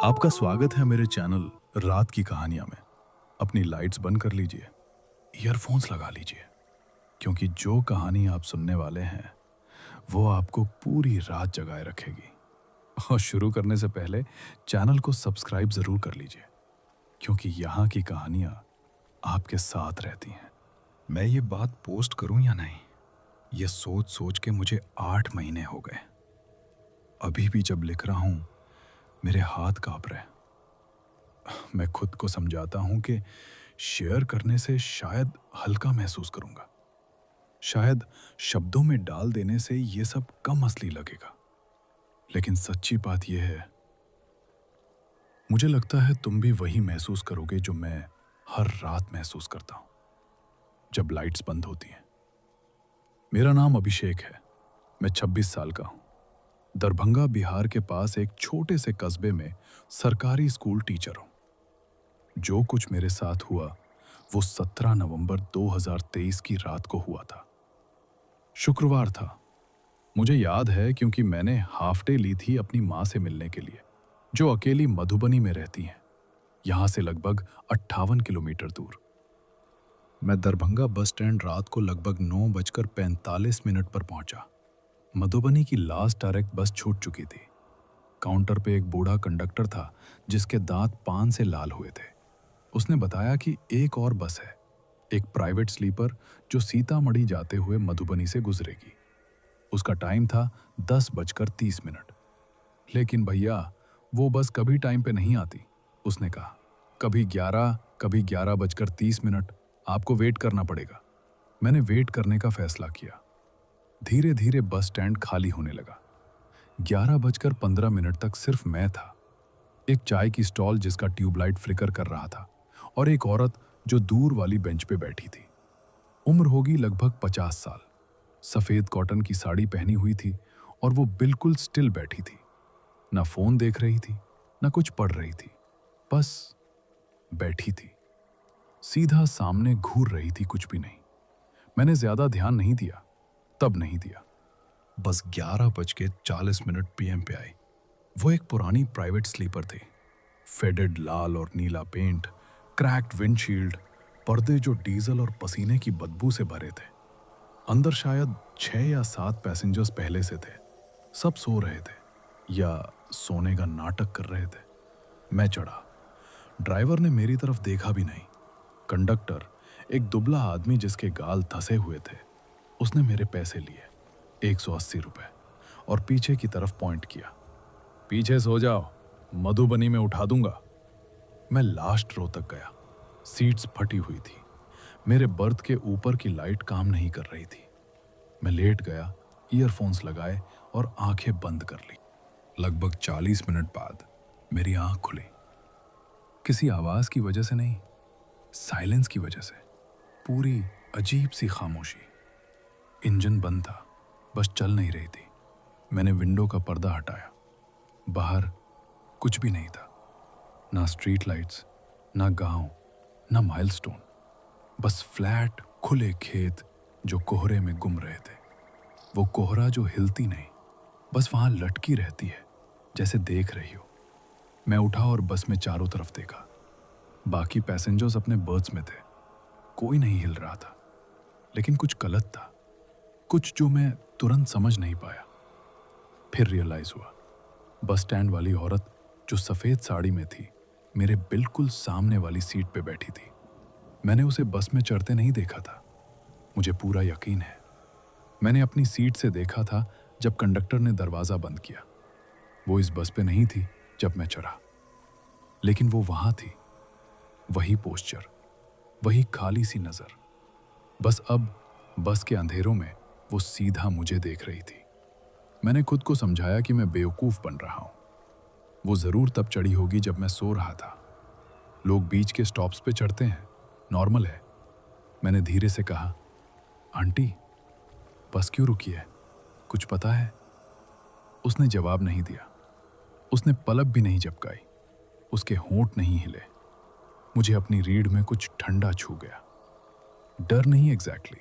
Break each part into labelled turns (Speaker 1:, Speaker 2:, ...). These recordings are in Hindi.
Speaker 1: आपका स्वागत है मेरे चैनल रात की कहानियां में। अपनी लाइट्स बंद कर लीजिए, ईयरफोन्स लगा लीजिए, क्योंकि जो कहानी आप सुनने वाले हैं वो आपको पूरी रात जगाए रखेगी। और शुरू करने से पहले चैनल को सब्सक्राइब जरूर कर लीजिए, क्योंकि यहाँ की कहानियां आपके साथ रहती हैं।
Speaker 2: मैं ये बात पोस्ट करूं या नहीं, ये सोच सोच के मुझे 8 महीने हो गए। अभी भी जब लिख रहा हूं मेरे हाथ कांप रहे हैं। मैं खुद को समझाता हूं कि शेयर करने से शायद हल्का महसूस करूंगा, शायद शब्दों में डाल देने से ये सब कम असली लगेगा। लेकिन सच्ची बात यह है, मुझे लगता है तुम भी वही महसूस करोगे जो मैं हर रात महसूस करता हूं जब लाइट्स बंद होती हैं। मेरा नाम अभिषेक है। मैं 26 साल का हूं। दरभंगा बिहार के पास एक छोटे से कस्बे में सरकारी स्कूल टीचर हूं। जो कुछ मेरे साथ हुआ वो 17 नवंबर 2023 की रात को हुआ था। शुक्रवार था। मुझे याद है क्योंकि मैंने हाफ डे ली थी अपनी माँ से मिलने के लिए, जो अकेली मधुबनी में रहती हैं, यहां से लगभग 58 किलोमीटर दूर। मैं दरभंगा बस स्टैंड रात को लगभग 9:45 पर पहुंचा। मधुबनी की लास्ट डायरेक्ट बस छूट चुकी थी। काउंटर पे एक बूढ़ा कंडक्टर था जिसके दांत पान से लाल हुए थे। उसने बताया कि एक और बस है, एक प्राइवेट स्लीपर, जो सीतामढ़ी जाते हुए मधुबनी से गुजरेगी। उसका टाइम था 10:30। लेकिन भैया, वो बस कभी टाइम पे नहीं आती, उसने कहा। कभी 11, कभी 11:30। आपको वेट करना पड़ेगा। मैंने वेट करने का फैसला किया। धीरे धीरे बस स्टैंड खाली होने लगा। 11:15 तक सिर्फ मैं था, एक चाय की स्टॉल जिसका ट्यूबलाइट फ्लिकर कर रहा था, और एक औरत जो दूर वाली बेंच पे बैठी थी। उम्र होगी लगभग 50 साल। सफेद कॉटन की साड़ी पहनी हुई थी और वो बिल्कुल स्टिल बैठी थी। ना फोन देख रही थी, ना कुछ पढ़ रही थी, बस बैठी थी, सीधा सामने घूर रही थी, कुछ भी नहीं। मैंने ज्यादा ध्यान नहीं दिया, तब नहीं दिया। बस 11:40 PM पे आई। वो एक पुरानी प्राइवेट स्लीपर थी। फेडेड लाल और नीला पेंट, क्रैक्ड विंडशील्ड, पर्दे जो डीजल और पसीने की बदबू से भरे थे। अंदर शायद 6 या 7 पैसेंजर्स पहले से थे। सब सो रहे थे या सोने का नाटक कर रहे थे। मैं चढ़ा। ड्राइवर ने मेरी तरफ देखा भी नहीं। कंडक्टर, एक दुबला आदमी जिसके गाल धंसे हुए थे, उसने मेरे पैसे लिए, 180 रुपए, और पीछे की तरफ पॉइंट किया। पीछे सो जाओ, मधुबनी में उठा दूंगा। मैं लास्ट रो तक गया। सीट्स फटी हुई थी। मेरे बर्थ के ऊपर की लाइट काम नहीं कर रही थी। मैं लेट गया, ईयरफोन्स लगाए और आंखें बंद कर ली। लगभग 40 मिनट बाद मेरी आंख खुली। किसी आवाज की वजह से नहीं, साइलेंस की वजह से। पूरी अजीब सी खामोशी। इंजन बंद था, बस चल नहीं रही थी। मैंने विंडो का पर्दा हटाया। बाहर कुछ भी नहीं था, ना स्ट्रीट लाइट्स, ना गांव, ना माइलस्टोन, बस फ्लैट खुले खेत जो कोहरे में गुम रहे थे। वो कोहरा जो हिलती नहीं, बस वहां लटकी रहती है, जैसे देख रही हो। मैं उठा और बस में चारों तरफ देखा। बाकी पैसेंजर्स अपने बर्थ्स में थे। कोई नहीं हिल रहा था, लेकिन कुछ गलत था, कुछ जो मैं तुरंत समझ नहीं पाया। फिर रियलाइज हुआ, बस स्टैंड वाली औरत जो सफेद साड़ी में थी, मेरे बिल्कुल सामने वाली सीट पे बैठी थी। मैंने उसे बस में चढ़ते नहीं देखा था। मुझे पूरा यकीन है, मैंने अपनी सीट से देखा था जब कंडक्टर ने दरवाजा बंद किया। वो इस बस पे नहीं थी जब मैं चढ़ा, लेकिन वो वहां थी। वही पोस्चर, वही खाली सी नजर। बस अब बस के अंधेरों में वो सीधा मुझे देख रही थी। मैंने खुद को समझाया कि मैं बेवकूफ बन रहा हूं। वो जरूर तब चढ़ी होगी जब मैं सो रहा था। लोग बीच के स्टॉप्स पे चढ़ते हैं, नॉर्मल है। मैंने धीरे से कहा, आंटी, बस क्यों रुकी है, कुछ पता है? उसने जवाब नहीं दिया। उसने पलक भी नहीं झपकाई। उसके होंठ नहीं हिले। मुझे अपनी रीढ़ में कुछ ठंडा छू गया। डर नहीं एग्जैक्टली,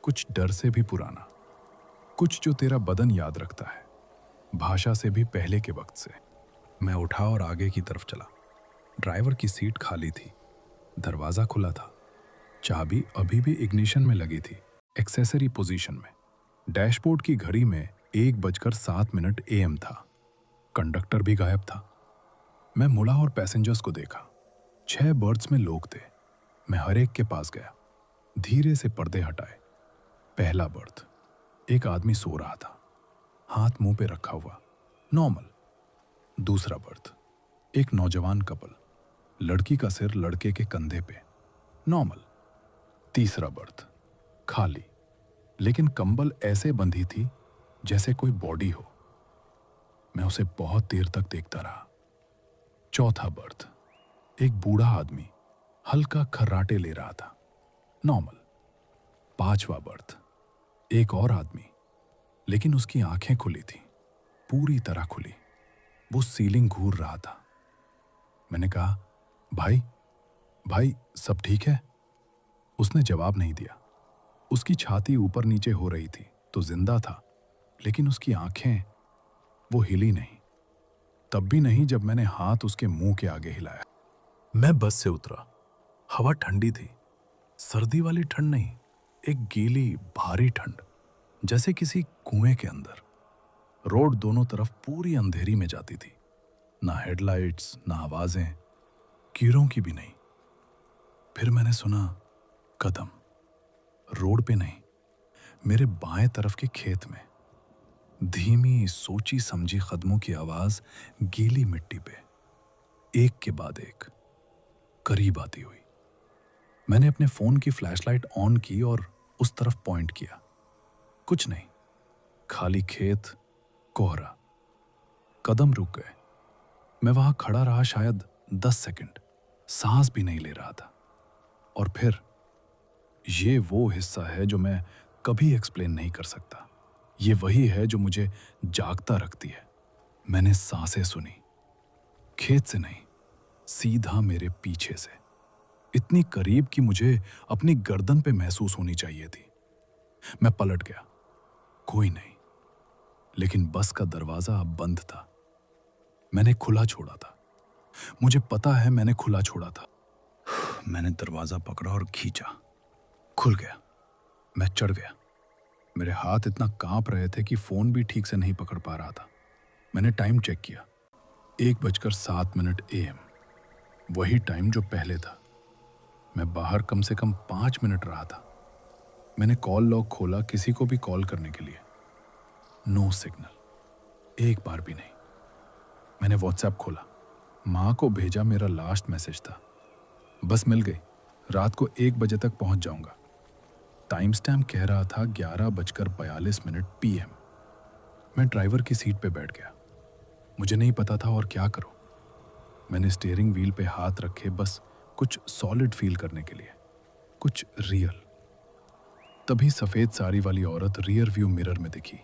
Speaker 2: कुछ डर से भी पुराना, कुछ जो तेरा बदन याद रखता है, भाषा से भी पहले के वक्त से। मैं उठा और आगे की तरफ चला। ड्राइवर की सीट खाली थी, दरवाज़ा खुला था, चाबी अभी भी इग्निशन में लगी थी, एक्सेसरी पोजीशन में। डैशबोर्ड की घड़ी में 1:07 AM था। कंडक्टर भी गायब था। मैं मुड़ा और पैसेंजर्स को देखा। 6 बर्थ्स में लोग थे। मैं हर एक के पास गया, धीरे से पर्दे हटाए। पहला बर्थ, एक आदमी सो रहा था, हाथ मुंह पे रखा हुआ, नॉर्मल। दूसरा बर्थ, एक नौजवान कपल, लड़की का सिर लड़के के कंधे पे, नॉर्मल। तीसरा बर्थ, खाली, लेकिन कंबल ऐसे बंधी थी जैसे कोई बॉडी हो। मैं उसे बहुत देर तक देखता रहा। चौथा बर्थ, एक बूढ़ा आदमी हल्का खर्राटे ले रहा था, नॉर्मल। पांचवा बर्थ, एक और आदमी, लेकिन उसकी आंखें खुली थी, पूरी तरह खुली। वो सीलिंग घूर रहा था। मैंने कहा, भाई भाई सब ठीक है? उसने जवाब नहीं दिया। उसकी छाती ऊपर नीचे हो रही थी तो जिंदा था, लेकिन उसकी आंखें, वो हिली नहीं। तब भी नहीं जब मैंने हाथ उसके मुंह के आगे हिलाया। मैं बस से उतरा। हवा ठंडी थी, सर्दी वाली ठंड नहीं, एक गीली भारी ठंड, जैसे किसी कुएं के अंदर। रोड दोनों तरफ पूरी अंधेरी में जाती थी, ना हेडलाइट्स, ना आवाजें, कीड़ों की भी नहीं। फिर मैंने सुना कदम, रोड पे नहीं, मेरे बाएं तरफ के खेत में। धीमी सोची समझी कदमों की आवाज गीली मिट्टी पे, एक के बाद एक, करीब आती हुई। मैंने अपने फोन की फ्लैशलाइट ऑन की और उस तरफ पॉइंट किया। कुछ नहीं, खाली खेत, कोहरा। कदम रुक गए। मैं वहां खड़ा रहा शायद 10 सेकंड, सांस भी नहीं ले रहा था। और फिर ये वो हिस्सा है जो मैं कभी एक्सप्लेन नहीं कर सकता। ये वही है जो मुझे जागता रखती है। मैंने सांसें सुनी, खेत से नहीं, सीधा मेरे पीछे से, इतनी करीब कि मुझे अपनी गर्दन पे महसूस होनी चाहिए थी। मैं पलट गया, कोई नहीं, लेकिन बस का दरवाजा अब बंद था। मैंने खुला छोड़ा था, मुझे पता है मैंने खुला छोड़ा था। मैंने दरवाजा पकड़ा और खींचा, खुल गया। मैं चढ़ गया। मेरे हाथ इतना कांप रहे थे कि फोन भी ठीक से नहीं पकड़ पा रहा था। मैंने टाइम चेक किया, 1:07 AM, वही टाइम जो पहले था। मैं बाहर कम से कम 5 मिनट रहा था। मैंने कॉल लॉग खोला किसी को भी कॉल करने के लिए, नो सिग्नल, एक बार भी नहीं। मैंने व्हाट्सएप खोला, माँ को भेजा मेरा लास्ट मैसेज था, बस मिल गई, रात को 1 बजे तक पहुंच जाऊंगा। टाइम स्टैम्प कह रहा था 11:42 PM। मैं ड्राइवर की सीट पे बैठ गया। मुझे नहीं पता था और क्या करूं। मैंने स्टीयरिंग व्हील पे हाथ रखे, बस कुछ सॉलिड फील करने के लिए, कुछ रियल। तभी सफेद साड़ी वाली औरत रियर व्यू मिरर में दिखी।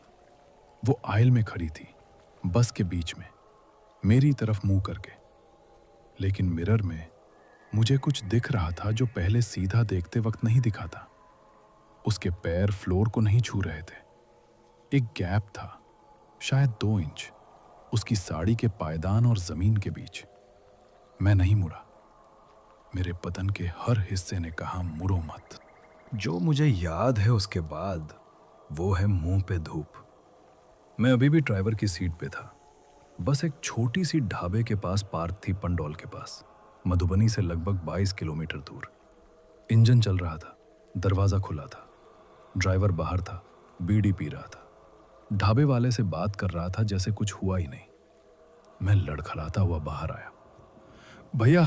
Speaker 2: वो आयल में खड़ी थी, बस के बीच में, मेरी तरफ मुंह करके। लेकिन मिरर में मुझे कुछ दिख रहा था जो पहले सीधा देखते वक्त नहीं दिखा था। उसके पैर फ्लोर को नहीं छू रहे थे। एक गैप था, शायद 2 इंच, उसकी साड़ी के पायदान और जमीन के बीच। मैं नहीं मुड़ा। मेरे बदन के हर हिस्से ने कहा, मुड़ो मत। जो मुझे याद है उसके बाद, वो है मुंह पे धूप। मैं अभी भी ड्राइवर की सीट पे था। बस एक छोटी सी ढाबे के पास पार्क थी, पंडौल के पास, मधुबनी से लगभग 22 किलोमीटर दूर। इंजन चल रहा था, दरवाजा खुला था, ड्राइवर बाहर था, बीड़ी पी रहा था, ढाबे वाले से बात कर रहा था जैसे कुछ हुआ ही नहीं। मैं लड़खड़ाता हुआ बाहर आया। भैया,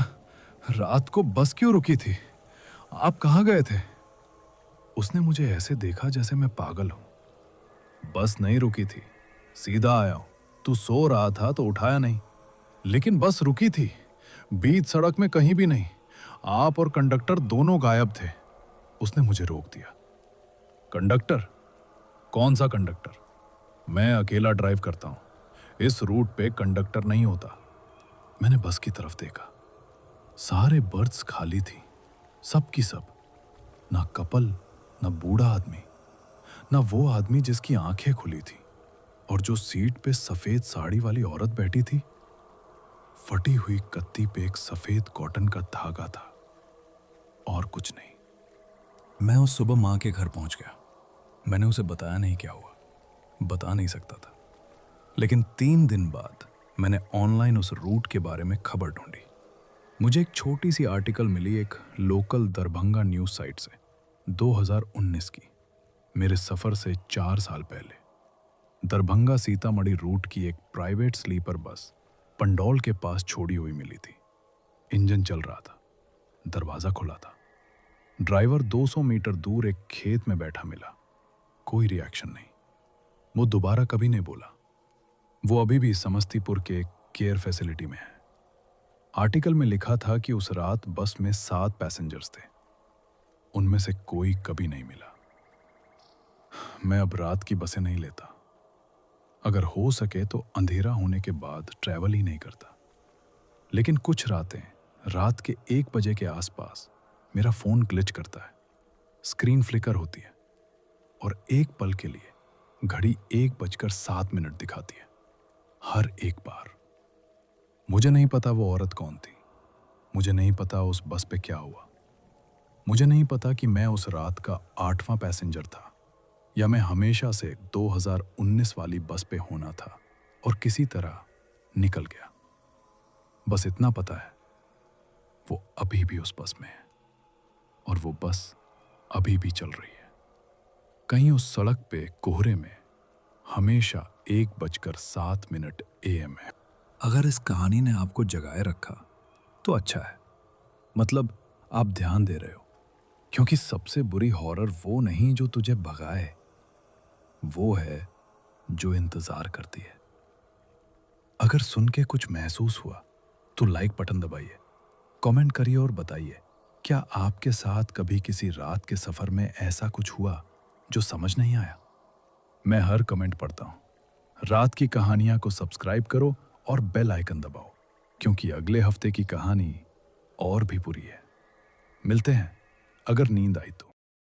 Speaker 2: रात को बस क्यों रुकी थी? आप कहाँ गए थे? उसने मुझे ऐसे देखा जैसे मैं पागल हूं। बस नहीं रुकी थी, सीधा आया हूं। तू सो रहा था तो उठाया नहीं, लेकिन बस रुकी थी, बीच सड़क में कहीं भी नहीं। आप और कंडक्टर दोनों गायब थे। उसने मुझे रोक दिया। कंडक्टर? कौन सा कंडक्टर? मैं अकेला ड्राइव करता हूं, इस रूट पे कंडक्टर नहीं होता। मैंने बस की तरफ देखा, सारे बर्थ्स खाली थी, सब की सब। ना कपल, ना बूढ़ा आदमी, ना वो आदमी जिसकी आंखें खुली थी, और जो सीट पे सफेद साड़ी वाली औरत बैठी थी,
Speaker 1: फटी हुई कत्ती पे एक सफेद कॉटन का धागा था और कुछ नहीं।
Speaker 2: मैं उस सुबह माँ के घर पहुंच गया। मैंने उसे बताया नहीं क्या हुआ, बता नहीं सकता था। लेकिन 3 दिन बाद मैंने ऑनलाइन उस रूट के बारे में खबर ढूंढी। मुझे एक छोटी सी आर्टिकल मिली एक लोकल दरभंगा न्यूज़ साइट से, 2019 की, मेरे सफ़र से 4 साल पहले। दरभंगा सीतामढ़ी रूट की एक प्राइवेट स्लीपर बस पंडौल के पास छोड़ी हुई मिली थी। इंजन चल रहा था, दरवाज़ा खुला था। ड्राइवर 200 मीटर दूर एक खेत में बैठा मिला। कोई रिएक्शन नहीं। वो दोबारा कभी नहीं बोला। वो अभी भी समस्तीपुर के केयर फैसिलिटी में है। आर्टिकल में लिखा था कि उस रात बस में 7 पैसेंजर्स थे। उनमें से कोई कभी नहीं मिला। मैं अब रात की बसें नहीं लेता। अगर हो सके तो अंधेरा होने के बाद ट्रैवल ही नहीं करता। लेकिन कुछ रातें रात के 1 बजे के आसपास मेरा फ़ोन ग्लिच करता है। स्क्रीन फ्लिकर होती है और एक पल के लिए घड़ी 1:07 दिखाती है। हर एक बार। मुझे नहीं पता वो औरत कौन थी। मुझे नहीं पता उस बस पे क्या हुआ। मुझे नहीं पता कि मैं उस रात का 8वां पैसेंजर था या मैं हमेशा से 2019 वाली बस पे होना था और किसी तरह निकल गया। बस इतना पता है, वो अभी भी उस बस में है और वो बस अभी भी चल रही है। कहीं उस सड़क पे कोहरे में हमेशा 1:07 AM है। अगर इस कहानी ने आपको जगाए रखा तो अच्छा है। मतलब आप ध्यान दे रहे हो, क्योंकि सबसे बुरी हॉरर वो नहीं जो तुझे भगाए, वो है जो इंतजार करती है। अगर सुन के कुछ महसूस हुआ तो लाइक बटन दबाइए, कमेंट करिए और बताइए, क्या आपके साथ कभी किसी रात के सफर में ऐसा कुछ हुआ जो समझ नहीं आया? मैं हर कमेंट पढ़ता हूं। रात की कहानियां को सब्सक्राइब करो और बेल आइकन दबाओ, क्योंकि अगले हफ्ते की कहानी और भी बुरी है। मिलते हैं, अगर नींद आई तो।